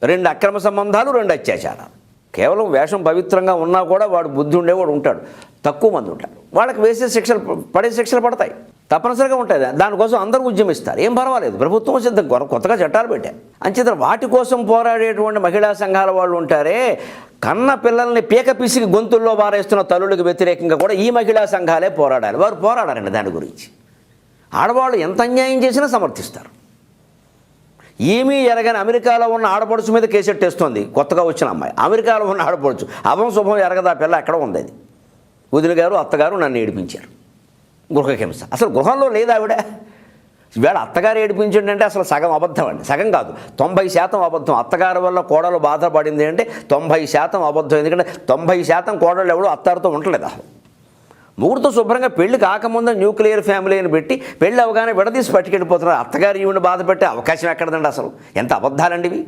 2 అక్రమ సంబంధాలు, 2 అత్యాచారాలు. కేవలం వేషం పవిత్రంగా ఉన్నా కూడా వాడు బుద్ధి ఉండేవాడు ఉంటాడు, తక్కువ మంది ఉంటారు. వాళ్ళకి వేసే శిక్షలు పడే శిక్షలు పడతాయి, తప్పనిసరిగా ఉంటాయి. దానికోసం అందరూ ఉద్యమిస్తారు, ఏం పర్వాలేదు, ప్రభుత్వం సిద్ధం, కొత్తగా చట్టాలు పెట్టారు. అంచేత వాటి కోసం పోరాడేటువంటి మహిళా సంఘాల వాళ్ళు ఉంటారే, కన్న పిల్లల్ని పీక పిసికి గొంతుల్లో బారేస్తున్న తల్లులకు వ్యతిరేకంగా కూడా ఈ మహిళా సంఘాలే పోరాడాలి. వారు పోరాడారండి దాని గురించి. ఆడవాళ్ళు ఎంత అన్యాయం చేసినా సమర్థిస్తారు. ఏమీ ఎరగని అమెరికాలో ఉన్న ఆడపడుచు మీద కేసెట్టేస్తోంది కొత్తగా వచ్చిన అమ్మాయి. అమెరికాలో ఉన్న ఆడపడుచు అభం శుభం ఎరగదా పిల్ల, ఎక్కడ ఉంది అది. వదిన గారు అత్తగారు నన్ను ఏడిపించారు, గృహహింస. అసలు గృహంలో లేదా ఆవిడ. ఈవేళ అత్తగారు ఏడిపించండి అంటే అసలు సగం అబద్ధం అండి, సగం కాదు 90% అబద్ధం. అత్తగారి వల్ల కోడలు బాధపడింది అంటే 90% అబద్ధం. ఎందుకంటే 90% కోడలు ఎవడు అత్తారితో ఉండలేదు. అసలు ముగ్గురితో శుభ్రంగా పెళ్లి కాకముందే న్యూక్లియర్ ఫ్యామిలీ అని పెట్టి పెళ్ళి అవగానే విడదీసి పట్టుకెళ్ళిపోతున్నారు. అత్తగారు ఈవిని బాధ పెట్టే అవకాశం ఎక్కడదండి అసలు. ఎంత అబద్ధాలండి ఇవి.